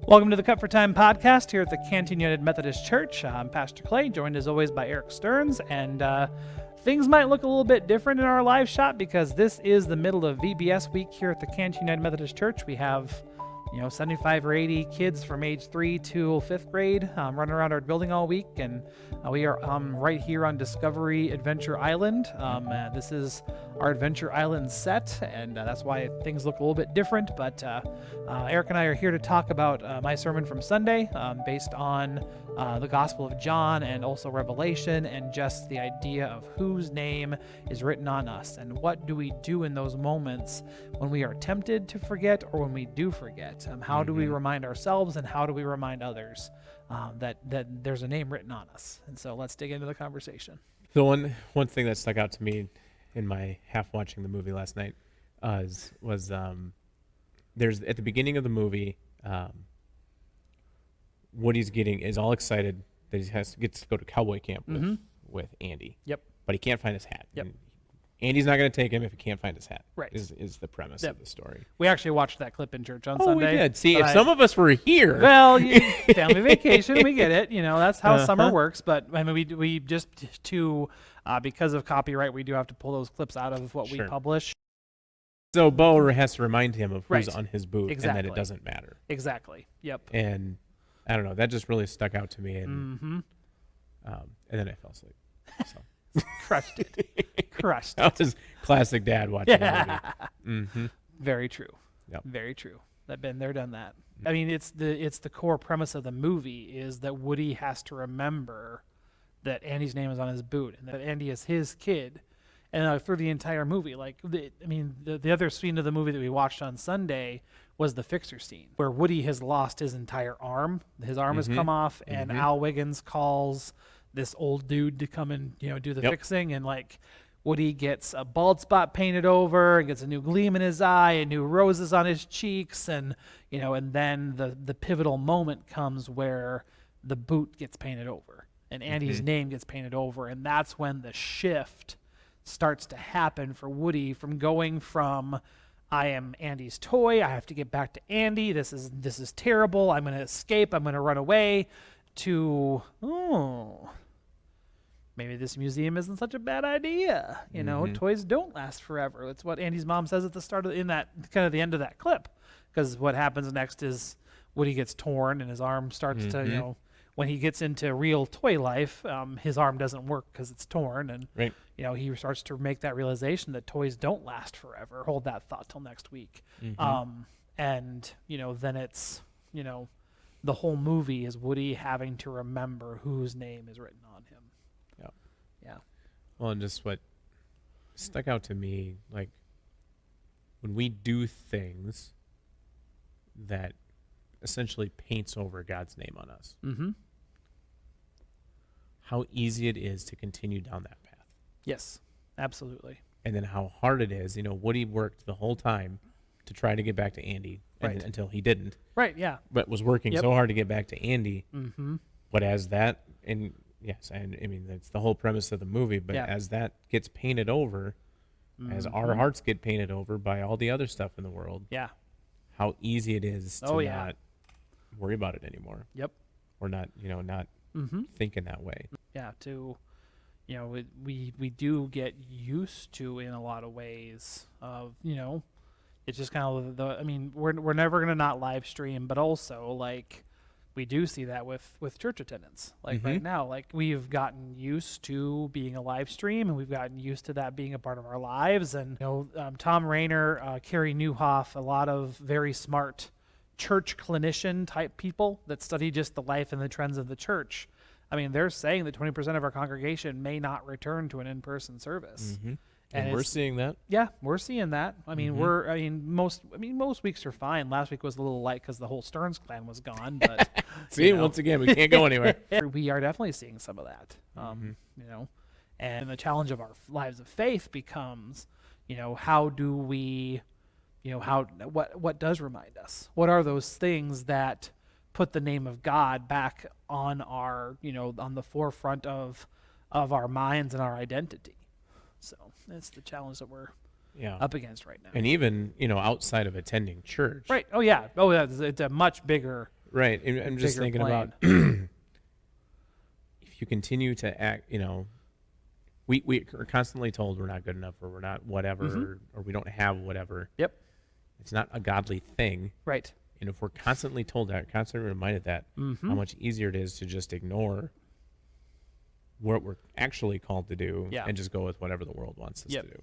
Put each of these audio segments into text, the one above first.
Welcome to the Cut for Time podcast here at the Canton Methodist Church. I'm Pastor Clay, joined as always by Eric Stearns, and things might look a little bit different in our live shot because this is the middle of VBS week here at the Canton Methodist Church. We have 75 or 80 kids from age 3 to 5th grade running around our building all week, and we are right here on Discovery Adventure Island. This is our Adventure Island set, and that's why things look a little bit different, but Eric and I are here to talk about my sermon from Sunday based on the Gospel of John and also Revelation, and just the idea of whose name is written on us, and what do we do in those moments when we are tempted to forget or when we do forget. How do we remind ourselves and how do we remind others that there's a name written on us? And so let's dig into the conversation. The one thing that stuck out to me in my half watching the movie last night was there's at the beginning of the movie, Woody's is all excited that he gets to go to cowboy camp with Andy. Yep. But he can't find his hat. Yep. And Andy's not going to take him if he can't find his hat. Right. Is the premise of the story. We actually watched that clip in church on Sunday. We did. See, if some of us were here. Well, family vacation, we get it. That's how summer works. But I mean, we just because of copyright, we do have to pull those clips out of what we publish. So Bo has to remind him of who's on his boot and that it doesn't matter. Exactly. Yep. And I don't know. That just really stuck out to me. And then I fell asleep. So. Crushed it. That was classic dad watching the movie. Very true. Yep. Very true. I've been there, done that. I mean, it's the core premise of the movie is that Woody has to remember that Andy's name is on his boot and that Andy is his kid. And through the entire movie, the other scene of the movie that we watched on Sunday was the fixer scene where Woody has lost his entire arm. His arm has come off, and Al Wiggins calls this old dude to come and do the fixing, and Woody gets a bald spot painted over and gets a new gleam in his eye and new roses on his cheeks, and and then the pivotal moment comes where the boot gets painted over and Andy's name gets painted over, and that's when the shift starts to happen for Woody from going from I am Andy's toy, I have to get back to Andy, this is terrible, I'm going to escape, I'm going to run away, to maybe this museum isn't such a bad idea. Toys don't last forever. That's what Andy's mom says at the start in that kind of the end of that clip. Because what happens next is Woody gets torn and his arm starts to, when he gets into real toy life, his arm doesn't work because it's torn. And, he starts to make that realization that toys don't last forever. Hold that thought till next week. And, then it's, the whole movie is Woody having to remember whose name is written on him. Yeah. Well, and just what stuck out to me, when we do things that essentially paints over God's name on us, how easy it is to continue down that path. Yes, absolutely. And then how hard it is. Woody worked the whole time to try to get back to Andy until he didn't. Right, yeah. But was working so hard to get back to Andy. But as that, and yes, I mean, that's the whole premise of the movie, but as that gets painted over, as our hearts get painted over by all the other stuff in the world, how easy it is to not worry about it anymore. Yep. Or not, not thinking that way. Yeah, we do get used to, in a lot of ways, of, it's just kind of we're never going to not live stream, but also, we do see that with church attendance. Right now, we've gotten used to being a live stream, and we've gotten used to that being a part of our lives. And Tom Rayner, Carrie Newhoff, a lot of very smart church clinician type people that study just the life and the trends of the church. I mean, they're saying that 20% of our congregation may not return to an in-person service. And we're seeing that. Yeah, we're seeing that. I mean, most weeks are fine. Last week was a little light because the whole Stearns clan was gone. But see, once again, we can't go anywhere. We are definitely seeing some of that. And the challenge of our lives of faith becomes, how do we, what does remind us? What are those things that put the name of God back on our, on the forefront of our minds and our identity? So that's the challenge that we're up against right now. And even, outside of attending church. Right. Oh, yeah. Oh, yeah. It's a much bigger Right. And I'm just bigger thinking plane. about if you continue to act, we are constantly told we're not good enough or we're not whatever or we don't have whatever. Yep. It's not a godly thing. Right. And if we're constantly told that, constantly reminded that, how much easier it is to just ignore what we're actually called to do and just go with whatever the world wants us to do.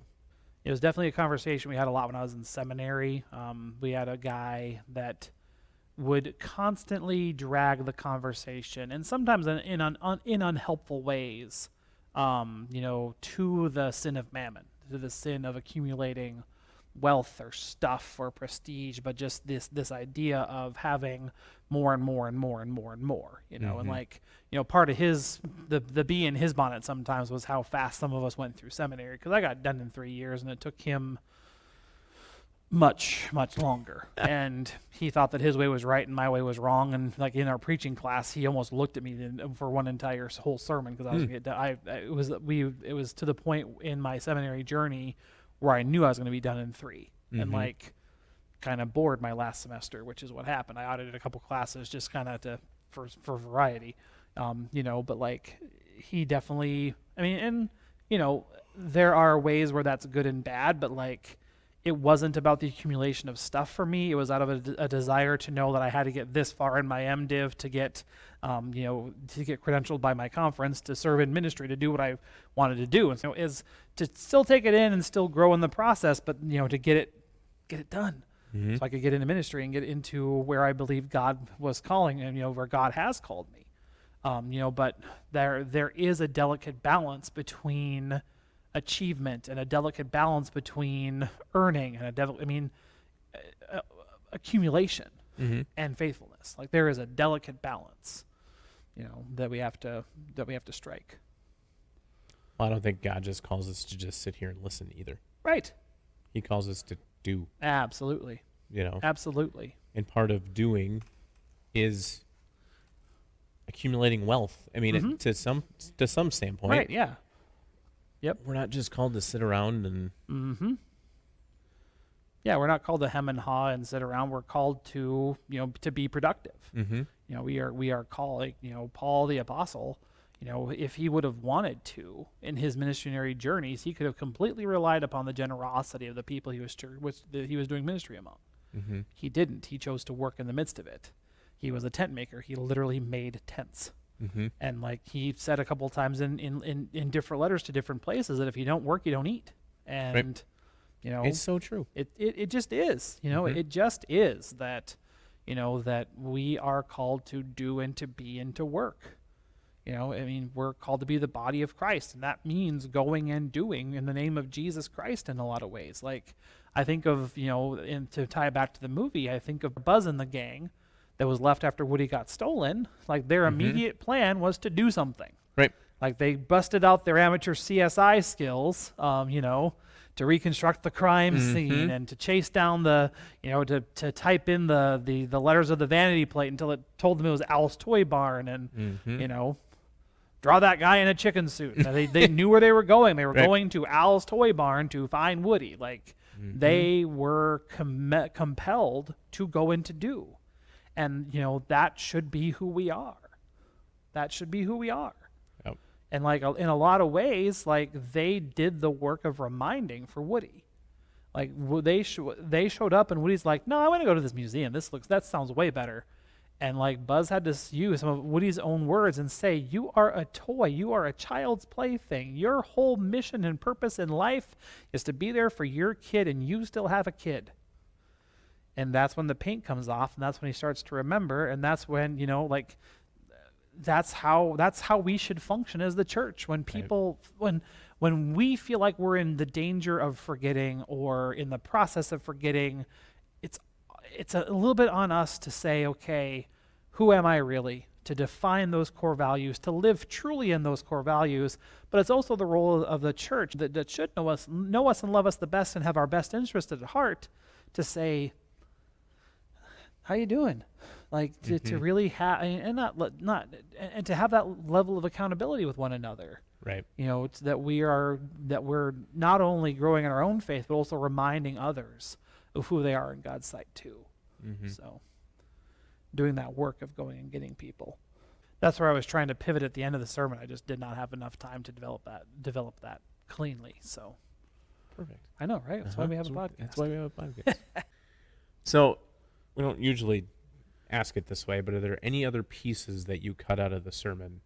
It was definitely a conversation we had a lot when I was in seminary. We had a guy that would constantly drag the conversation, and sometimes in unhelpful ways, to the sin of mammon, to the sin of accumulating wealth or stuff or prestige, but just this idea of having more and more and more and more and more, and like, part of the bee in his bonnet sometimes was how fast some of us went through seminary, because I got done in 3 years and it took him much longer. And he thought that his way was right and my way was wrong, and like in our preaching class he almost looked at me for one entire whole sermon because I was it was to the point in my seminary journey where I knew I was going to be done in 3 and like kind of bored my last semester, which is what happened. I audited a couple classes just kind of for variety, but like he definitely, and there are ways where that's good and bad, but like it wasn't about the accumulation of stuff for me. It was out of a desire to know that I had to get this far in my MDiv to get, to get credentialed by my conference, to serve in ministry, to do what I wanted to do. And so is to still take it in and still grow in the process, but, to get it done. So I could get into ministry and get into where I believe God was calling and, where God has called me. But there is a delicate balance between achievement and a delicate balance between earning and accumulation and faithfulness. Like there is a delicate balance, that we have to strike. Well, I don't think God just calls us to just sit here and listen either. Right. He calls us to do. Absolutely. Absolutely. And part of doing is accumulating wealth. I mean, to some standpoint. Right. Yeah. Yep. We're not just called to sit around and. Yeah, we're not called to hem and haw and sit around. We're called to to be productive. We are called, Paul the apostle. If he would have wanted to in his missionary journeys, he could have completely relied upon the generosity of the people he was doing ministry among. He didn't. He chose to work in the midst of it. He was a tent maker. He literally made tents. And like he said a couple of times in different letters to different places that if you don't work, you don't eat. And it's so true. It just is. It just is that that we are called to do and to be and to work. We're called to be the body of Christ, and that means going and doing in the name of Jesus Christ in a lot of ways. Like I think of and to tie it back to the movie, I think of Buzz and the gang that was left after Woody got stolen. Like their immediate plan was to do something. Right. Like they busted out their amateur CSI skills, to reconstruct the crime scene and to chase down to type in the letters of the vanity plate until it told them it was Al's Toy Barn and, draw that guy in a chicken suit. They knew where they were going. They were going to Al's Toy Barn to find Woody. Like they were compelled to go and to do. And, that should be who we are. That should be who we are. Yep. And like in a lot of ways, like they did the work of reminding for Woody. Like they showed up and Woody's like, no, I want to go to this museum. That sounds way better. And like Buzz had to use some of Woody's own words and say, you are a toy. You are a child's plaything. Your whole mission and purpose in life is to be there for your kid, and you still have a kid. And that's when the paint comes off, and that's when he starts to remember, and that's when, that's how we should function as the church. When people, when we feel like we're in the danger of forgetting or in the process of forgetting, it's a little bit on us to say, okay, who am I really? To define those core values, to live truly in those core values. But it's also the role of the church that should know us and love us the best and have our best interest at heart to say, how you doing? Like to really have and and to have that level of accountability with one another. Right. It's that we're not only growing in our own faith, but also reminding others of who they are in God's sight too. So doing that work of going and getting people. That's where I was trying to pivot at the end of the sermon. I just did not have enough time to develop that cleanly. So Perfect. I know, right? That's why we have a podcast. That's why we have a podcast. So we don't usually ask it this way, but are there any other pieces that you cut out of the sermon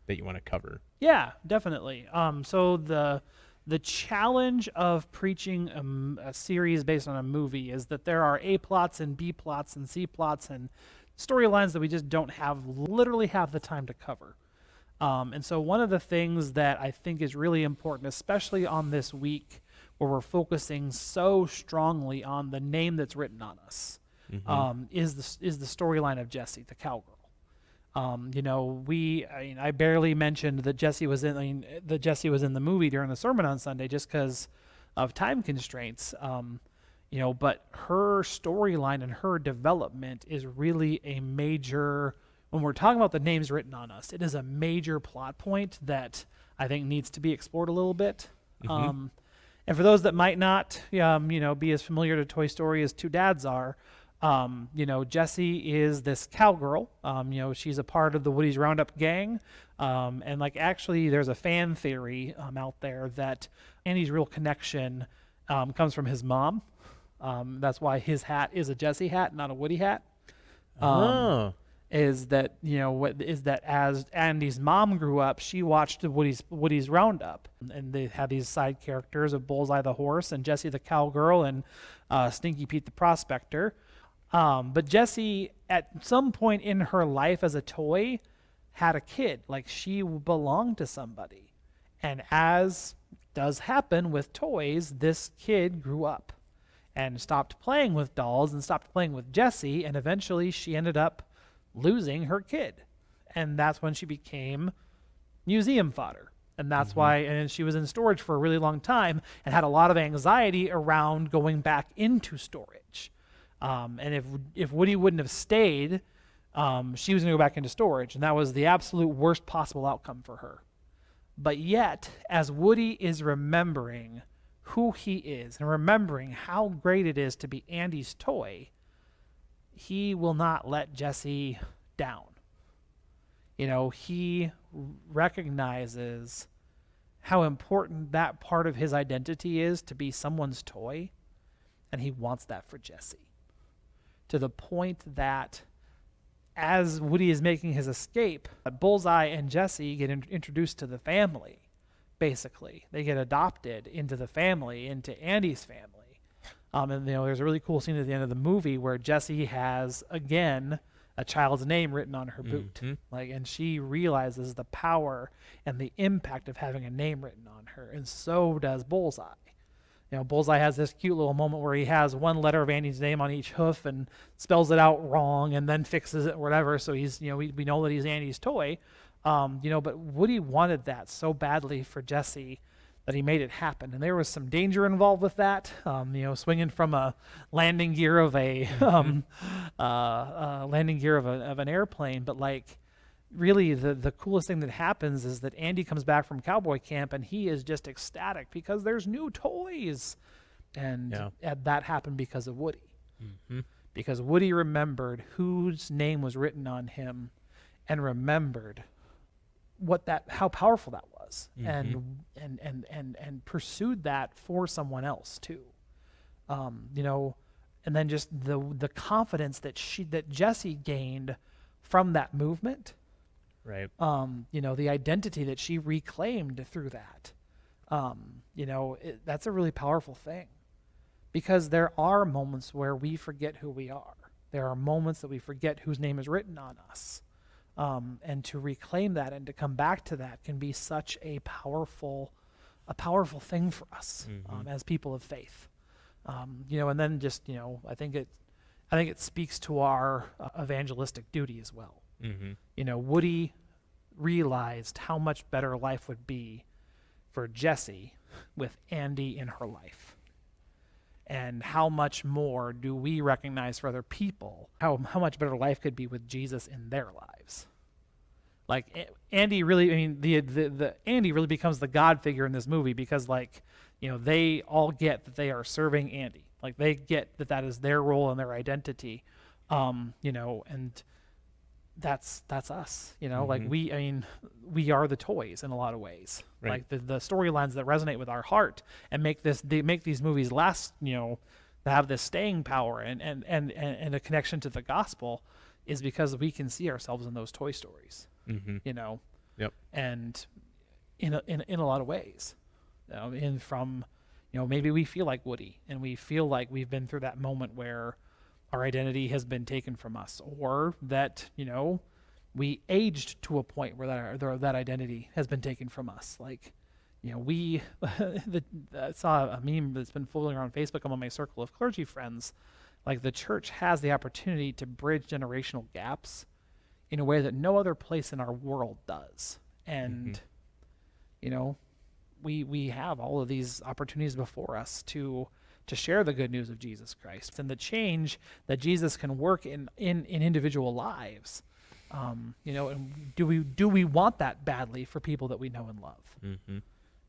that you want to cover? Yeah, definitely. So the challenge of preaching a series based on a movie is that there are A plots and B plots and C plots and storylines that we just don't literally have the time to cover. And so one of the things that I think is really important, especially on this week where we're focusing so strongly on the name that's written on us, is the storyline of Jesse, the cowgirl. I barely mentioned that Jesse was in the movie during the sermon on Sunday just because of time constraints. But her storyline and her development is really a major, when we're talking about the names written on us, it is a major plot point that I think needs to be explored a little bit. And for those that might not, be as familiar to Toy Story as Two Dads are, Jessie is this cowgirl. She's a part of the Woody's Roundup gang. And actually there's a fan theory out there that Andy's real connection comes from his mom. That's why his hat is a Jessie hat, not a Woody hat. Is that as Andy's mom grew up, she watched Woody's Roundup, and they had these side characters of Bullseye the horse and Jessie the cowgirl and Stinky Pete the prospector. But Jessie, at some point in her life as a toy, had a kid. She belonged to somebody. And as does happen with toys, this kid grew up and stopped playing with dolls and stopped playing with Jessie, and eventually she ended up losing her kid. And that's when she became museum fodder. And that's why, and she was in storage for a really long time and had a lot of anxiety around going back into storage. And if Woody wouldn't have stayed, she was going to go back into storage, and that was the absolute worst possible outcome for her. But yet, as Woody is remembering who he is and remembering how great it is to be Andy's toy, he will not let Jessie down. He recognizes how important that part of his identity is to be someone's toy, and he wants that for Jessie. To the point that as Woody is making his escape, Bullseye and Jessie get introduced to the family, basically. They get adopted into the family, into Andy's family. And there's a really cool scene at the end of the movie where Jessie has, again, a child's name written on her boot. And she realizes the power and the impact of having a name written on her, and so does Bullseye. Bullseye has this cute little moment where he has one letter of Andy's name on each hoof and spells it out wrong and then fixes it or whatever. So he's, we know that he's Andy's toy. But Woody wanted that so badly for Jessie that he made it happen. And there was some danger involved with that, swinging from a landing gear of an airplane. But really the coolest thing that happens is that Andy comes back from cowboy camp and he is just ecstatic because there's new toys. And that happened because of Woody. Because Woody remembered whose name was written on him and remembered how powerful that was, and pursued that for someone else too. And then just the confidence that Jessie gained from that movement. Right. The identity that she reclaimed through that. That's a really powerful thing, because there are moments where we forget who we are. There are moments that we forget whose name is written on us. And to reclaim that and to come back to that can be such a powerful thing for us as people of faith. And then just, I think it speaks to our evangelistic duty as well. Woody realized how much better life would be for Jessie with Andy in her life. And how much more do we recognize for other people how much better life could be with Jesus in their lives? Andy really, the Andy really becomes the God figure in this movie because, they all get that they are serving Andy. They get that is their role and their identity. You know, and that's us, you know, like Mm-hmm. we are the toys in a lot of ways. Right. Like the storylines that resonate with our heart and make these movies last, you know, that have this staying power and a connection to the gospel is because we can see ourselves in those toy stories, Mm-hmm. you know, Yep. and in a lot of ways, from, you know, maybe we feel like Woody and we feel like we've been through that moment where our identity has been taken from us, or that, you know, we aged to a point where that identity has been taken from us. Like, you know, we I saw a meme that's been floating around Facebook among my circle of clergy friends. Like, the church has the opportunity to bridge generational gaps in a way that no other place in our world does. And, you know, we have all of these opportunities before us to share the good news of Jesus Christ and the change that Jesus can work in individual lives. You know, and do we want that badly for people that we know and love, Mm-hmm.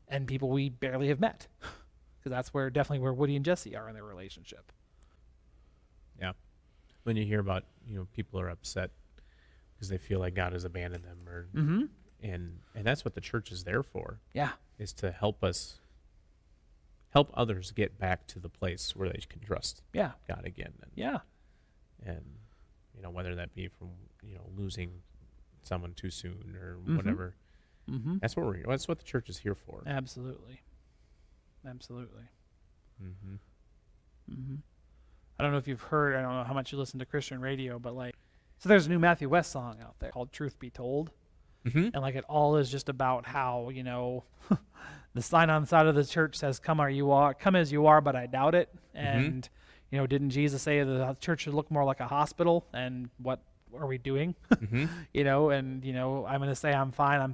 and people we barely have met? Because that's definitely where Woody and Jesse are in their relationship. Yeah. When you hear about, you know, people are upset because they feel like God has abandoned them, or and that's what the church is there for. Yeah. Is to help others get back to the place where they can trust Yeah. God again. And, Yeah. and you know, whether that be from, you know, losing someone too soon or whatever. Mm-hmm. That's what the church is here for. Absolutely. Absolutely. Mm-hmm. Mm-hmm. I don't know if you've heard, I don't know how much you listen to Christian radio, but like, so there's a new Matthew West song out there called Truth Be Told. Mm-hmm. And like, it all is just about how, you know, the sign on the side of the church says, come as you are, but I doubt it. And, you know, didn't Jesus say the church should look more like a hospital? And what are we doing? Mm-hmm. You know, and, you know, I'm going to say I'm fine,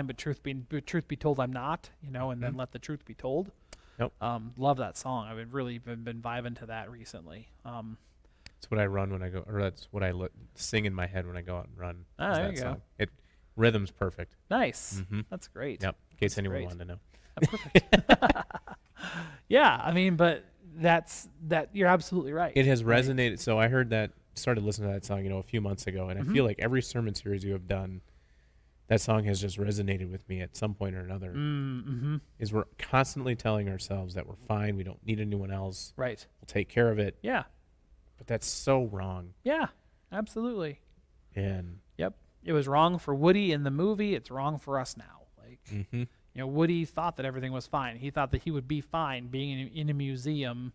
but truth be told, I'm not, you know, and then let the truth be told. Yep. Love that song. I've really been vibing to that recently. That's what I run when I go, or that's what I sing in my head when I go out and run. Ah, is there that you go. song. Rhythm's perfect. Nice. Mm-hmm. That's great. Yep. In case That's anyone great. wanted to know. Perfect. Yeah, I mean, but you're absolutely right. It has resonated. So I started listening to that song, you know, a few months ago, and I feel like every sermon series you have done, that song has just resonated with me at some point or another. Mm-hmm. Is we're constantly telling ourselves that we're fine, we don't need anyone else, Right. we'll take care of it. Yeah. But that's so wrong. Yeah, absolutely. And Yep. It was wrong for Woody in the movie. It's wrong for us now. Like, you know, Woody thought that everything was fine. He thought that he would be fine being in a museum,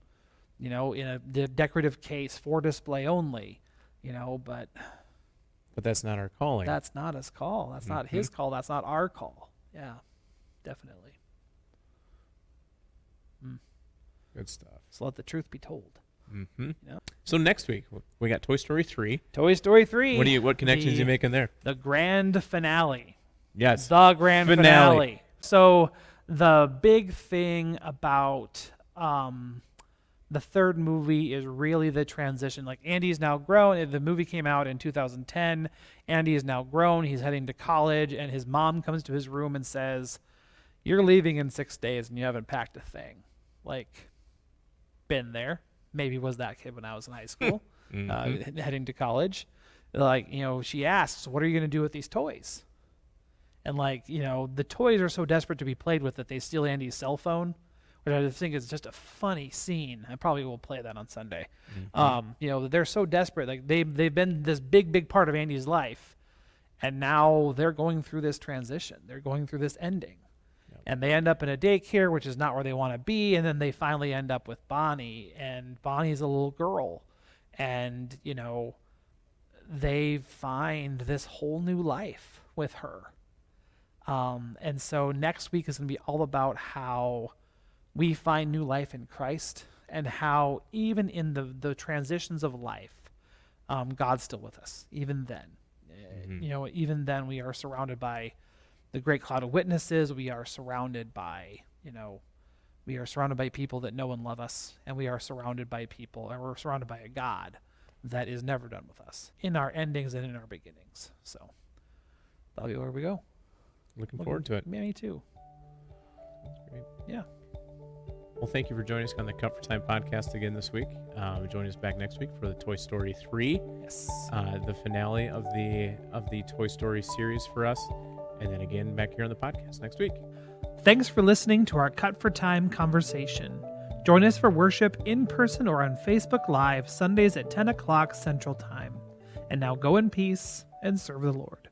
you know, in a decorative case for display only, you know, but that's not our calling. that's not his call. That's not his call. That's not our call. Yeah, definitely. Good stuff. So let the truth be told. Mm-hmm. You know? So next week we got Toy Story 3. Toy Story 3. What connections you making there? The grand finale. Yes. The grand finale. So the big thing about the third movie is really the transition. Like, Andy's now grown. The movie came out in 2010. Andy is now grown. He's heading to college, and his mom comes to his room and says, "You're leaving in 6 days, and you haven't packed a thing." Like, been there. Maybe was that kid when I was in high school, heading to college. Like, you know, she asks, "What are you going to do with these toys?" And, like, you know, the toys are so desperate to be played with that they steal Andy's cell phone, which I think is just a funny scene. I probably will play that on Sunday. You know, they're so desperate. Like, they've been this big part of Andy's life, and now they're going through this transition. They're going through this ending. Yep. And they end up in a daycare, which is not where they want to be, and then they finally end up with Bonnie, and Bonnie's a little girl. And, you know, they find this whole new life with her. And so next week is going to be all about how we find new life in Christ, and how even in the transitions of life, God's still with us. Even then, you know, even then we are surrounded by the great cloud of witnesses. We are surrounded by, you know, we are surrounded by people that know and love us, and we are surrounded by people, and we're surrounded by a God that is never done with us in our endings and in our beginnings. So that'll be where we go. Looking forward to it. Yeah, me too. That's great. Yeah. Well, thank you for joining us on the Cut for Time podcast again this week. Join us back next week for the Toy Story 3. Yes. The finale of the Toy Story series for us. And then again, back here on the podcast next week. Thanks for listening to our Cut for Time conversation. Join us for worship in person or on Facebook Live Sundays at 10 o'clock Central Time. And now go in peace and serve the Lord.